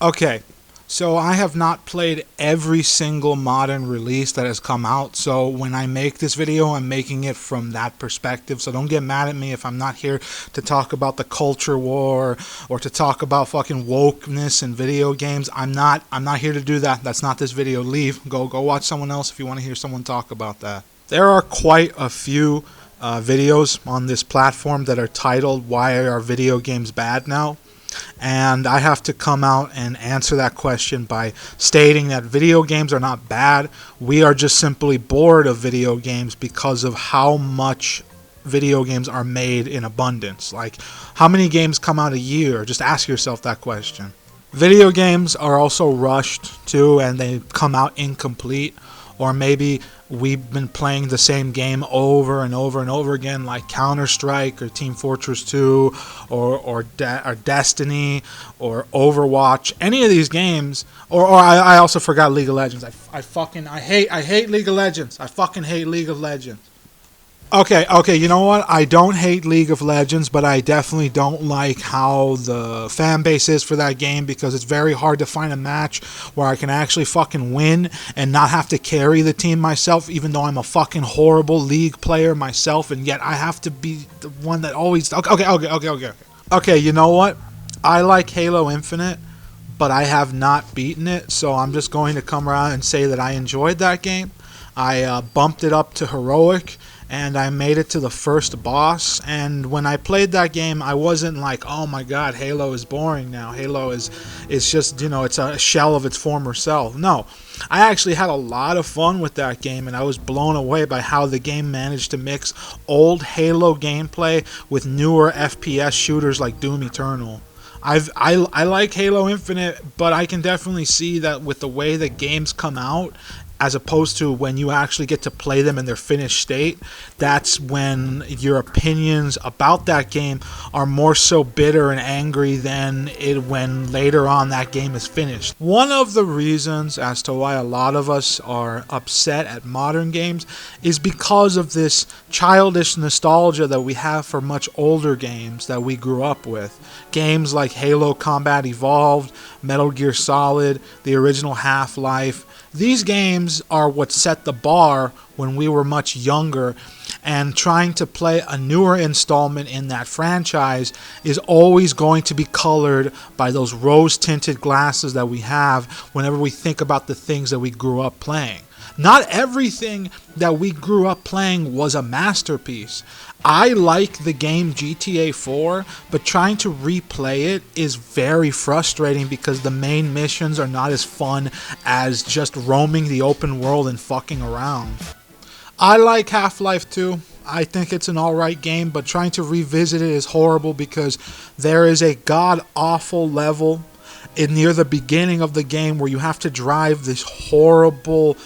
Okay, so I have not played every single modern release that has come out. So when I make this video, I'm making it from that perspective. So don't get mad at me if I'm not here to talk about the culture war or to talk about fucking wokeness in video games. I'm not here to do that. That's not this video. Leave. Go watch someone else if you want to hear someone talk about that. There are quite a few videos on this platform that are titled "Why Are Video Games Bad Now?" And I have to come out and answer that question by stating that video games are not bad. We are just simply bored of video games because of how much video games are made in abundance. Like, how many games come out a year? Just ask yourself that question. Video games are also rushed too, and they come out incomplete. Or maybe we've been playing the same game over and over and over again, like Counter-Strike or Team Fortress 2 or Destiny or Overwatch. Any of these games, or I also forgot League of Legends. I hate League of Legends. I fucking hate League of Legends. Okay, you know what? I don't hate League of Legends, but I definitely don't like how the fan base is for that game because it's very hard to find a match where I can actually fucking win and not have to carry the team myself, even though I'm a fucking horrible League player myself, and yet I have to be the one that always... Okay, you know what? I like Halo Infinite, but I have not beaten it, so I'm just going to come around and say that I enjoyed that game. I bumped it up to Heroic, and I made it to the first boss, and when I played that game, I wasn't like, oh my god, Halo is boring now. Halo is just, it's a shell of its former self. No, I actually had a lot of fun with that game, and I was blown away by how the game managed to mix old Halo gameplay with newer FPS shooters like Doom Eternal. I like Halo Infinite, but I can definitely see that with the way the games come out, as opposed to when you actually get to play them in their finished state, that's when your opinions about that game are more so bitter and angry than when later on that game is finished. One of the reasons as to why a lot of us are upset at modern games is because of this childish nostalgia that we have for much older games that we grew up with. Games like Halo Combat Evolved, Metal Gear Solid, the original Half-Life. These games are what set the bar when we were much younger, and trying to play a newer installment in that franchise is always going to be colored by those rose-tinted glasses that we have whenever we think about the things that we grew up playing. Not everything that we grew up playing was a masterpiece. I like the game GTA 4, but trying to replay it is very frustrating because the main missions are not as fun as just roaming the open world and fucking around. I like Half-Life 2. I think it's an alright game, but trying to revisit it is horrible because there is a god-awful level near the beginning of the game where you have to drive this horrible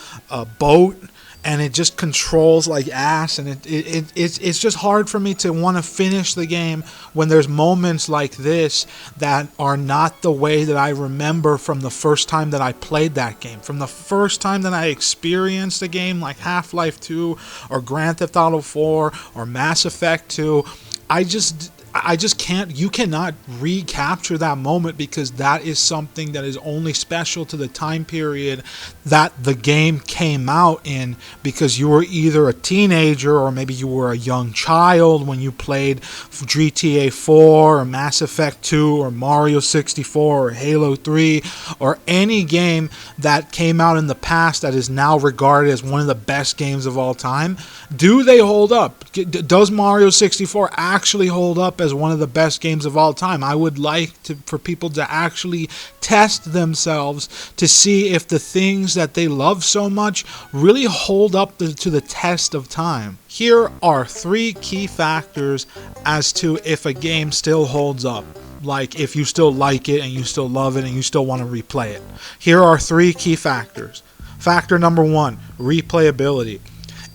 boat, and it just controls like ass, and it's just hard for me to want to finish the game when there's moments like this that are not the way that I remember from the first time that I played that game. From the first time that I experienced a game like Half-Life 2 or Grand Theft Auto 4 or Mass Effect 2, I just can't, you cannot recapture that moment because that is something that is only special to the time period that the game came out in, because you were either a teenager or maybe you were a young child when you played GTA 4 or Mass Effect 2 or Mario 64 or Halo 3 or any game that came out in the past that is now regarded as one of the best games of all time. Do they hold up? Does Mario 64 actually hold up as one of the best games of all time? I would like for people to actually test themselves to see if the things that they love so much really hold up to the test of time. Here are 3 key factors as to if a game still holds up. Like if you still like it and you still love it and you still want to replay it. Here are 3 key factors. Factor number 1, replayability.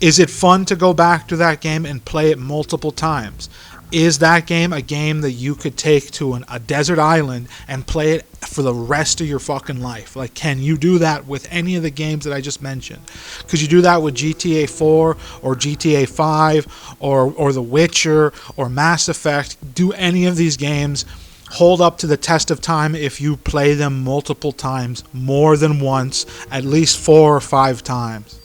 Is it fun to go back to that game and play it multiple times? Is that game a game that you could take to a desert island and play it for the rest of your fucking life? Like, can you do that with any of the games that I just mentioned? Could you do that with GTA 4 or GTA 5 or The Witcher or Mass Effect? Do any of these games hold up to the test of time if you play them multiple times, more than once, at least 4 or 5 times.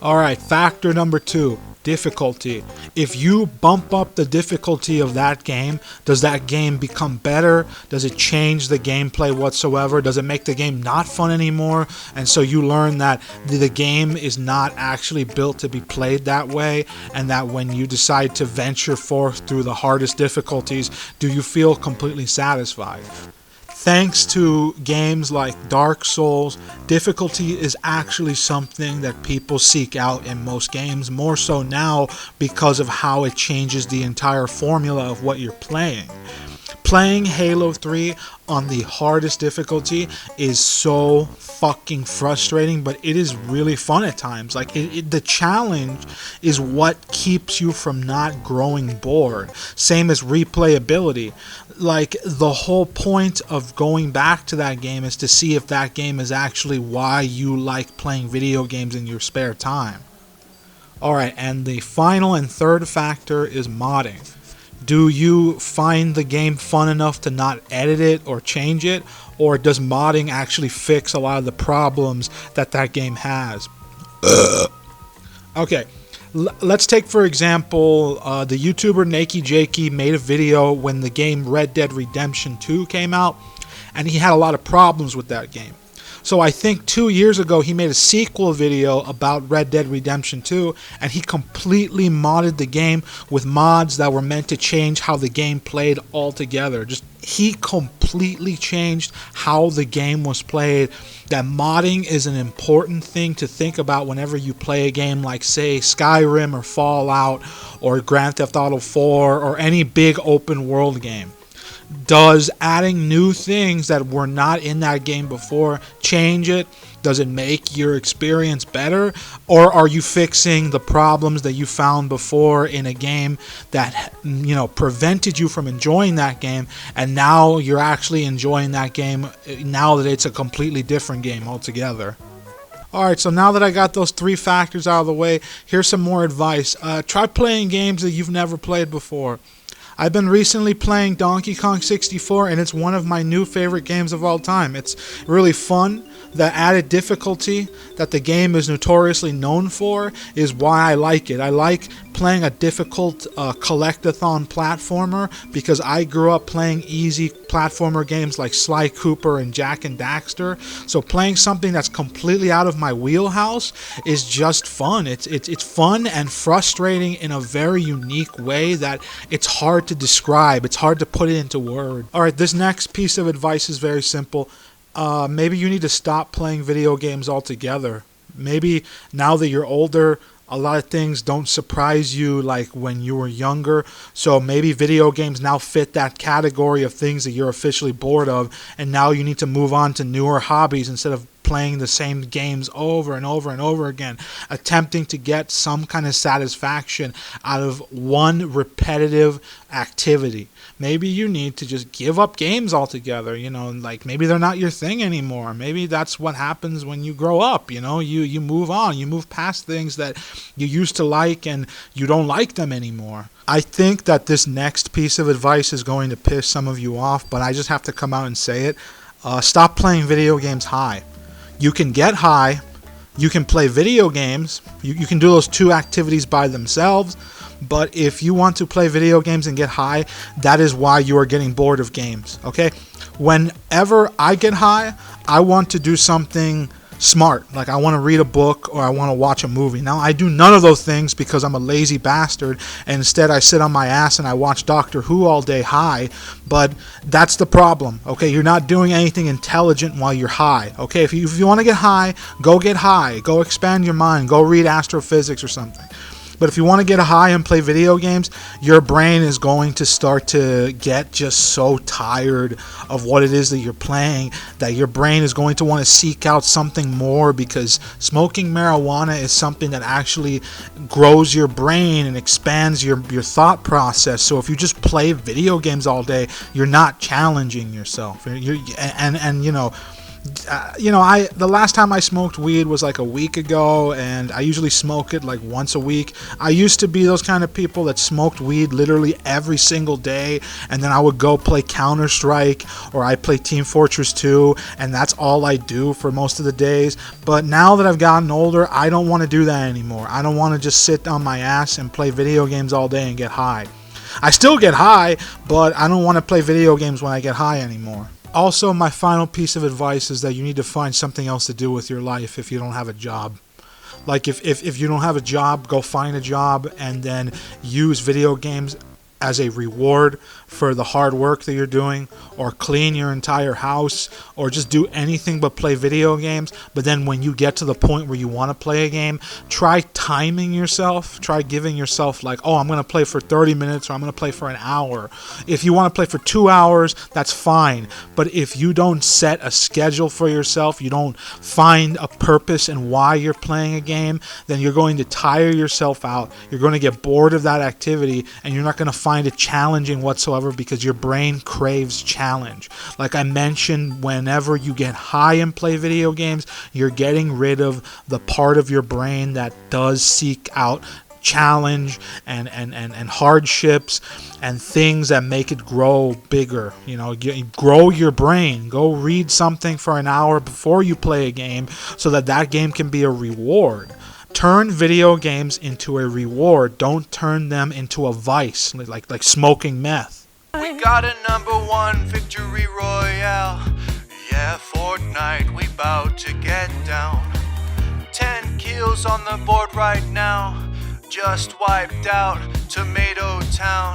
Alright, factor number 2, difficulty. If you bump up the difficulty of that game, does that game become better? Does it change the gameplay whatsoever? Does it make the game not fun anymore? And so you learn that the game is not actually built to be played that way, and that when you decide to venture forth through the hardest difficulties, do you feel completely satisfied? Thanks to games like Dark Souls, difficulty is actually something that people seek out in most games, more so now because of how it changes the entire formula of what you're playing. Playing Halo 3 on the hardest difficulty is so fucking frustrating, but it is really fun at times. Like, the challenge is what keeps you from not growing bored. Same as replayability. Like, the whole point of going back to that game is to see if that game is actually why you like playing video games in your spare time. Alright, and the final and third factor is modding. Do you find the game fun enough to not edit it or change it? Or does modding actually fix a lot of the problems that game has? Okay, let's take for example, the YouTuber Nakey Jakey made a video when the game Red Dead Redemption 2 came out, and he had a lot of problems with that game. So I think 2 years ago he made a sequel video about Red Dead Redemption 2, and he completely modded the game with mods that were meant to change how the game played altogether. He completely changed how the game was played. That modding is an important thing to think about whenever you play a game like, say, Skyrim or Fallout or Grand Theft Auto 4 or any big open world game. Does adding new things that were not in that game before change it? Does it make your experience better? Or are you fixing the problems that you found before in a game that, prevented you from enjoying that game, and now you're actually enjoying that game now that it's a completely different game altogether? Alright, so now that I got those 3 factors out of the way, here's some more advice. Try playing games that you've never played before. I've been recently playing Donkey Kong 64, and it's one of my new favorite games of all time. It's really fun. The added difficulty that the game is notoriously known for is why I like it. I like playing a difficult collect-a-thon platformer because I grew up playing easy platformer games like Sly Cooper and Jak and Daxter. So playing something that's completely out of my wheelhouse is just fun. It's fun and frustrating in a very unique way that it's hard to describe. It's hard to put it into words. Alright, this next piece of advice is very simple. Maybe you need to stop playing video games altogether. Maybe now that you're older, a lot of things don't surprise you like when you were younger. So maybe video games now fit that category of things that you're officially bored of, and now you need to move on to newer hobbies instead of playing the same games over and over and over again, attempting to get some kind of satisfaction out of one repetitive activity. Maybe you need to just give up games altogether, like maybe they're not your thing anymore. Maybe that's what happens when you grow up, you move on, you move past things that you used to like and you don't like them anymore. I think that this next piece of advice is going to piss some of you off, but I just have to come out and say it. Stop playing video games high. You can get high, you can play video games, you can do those 2 activities by themselves, but if you want to play video games and get high, that is why you are getting bored of games, okay? Whenever I get high, I want to do something smart, like I want to read a book or I want to watch a movie. Now I do none of those things because I'm a lazy bastard, and instead I sit on my ass and I watch Doctor Who all day high. But that's the problem, okay? You're not doing anything intelligent while you're high, okay? If you want to get high, go expand your mind, go read astrophysics or something. But if you want to get high and play video games, your brain is going to start to get just so tired of what it is that you're playing that your brain is going to want to seek out something more, because smoking marijuana is something that actually grows your brain and expands your thought process. So if you just play video games all day, you're not challenging yourself. The last time I smoked weed was like a week ago, and I usually smoke it like once a week. I used to be those kind of people that smoked weed literally every single day, and then I would go play Counter-Strike or I play Team Fortress 2, and that's all I do for most of the days. But now that I've gotten older, I don't want to do that anymore. I don't want to just sit on my ass and play video games all day and get high. I still get high, but I don't want to play video games when I get high anymore. Also, my final piece of advice is that you need to find something else to do with your life if you don't have a job. Like if you don't have a job, go find a job and then use video games as a reward for the hard work that you're doing, or clean your entire house, or just do anything but play video games. But then when you get to the point where you want to play a game, try timing yourself. Try giving yourself like, oh, I'm going to play for 30 minutes or I'm going to play for an hour. If you want to play for 2 hours, that's fine. But if you don't set a schedule for yourself, you don't find a purpose in why you're playing a game, then you're going to tire yourself out. You're going to get bored of that activity, and you're not going to find it challenging whatsoever, because your brain craves challenge. Like I mentioned, whenever you get high and play video games, you're getting rid of the part of your brain that does seek out challenge and hardships and things that make it grow bigger. Grow your brain. Go read something for an hour before you play a game so that game can be a reward. Turn video games into a reward. Don't turn them into a vice, like smoking meth. We got a #1 victory royale. Yeah, Fortnite, we bout to get down. 10 kills on the board right now. Just wiped out Tomato Town.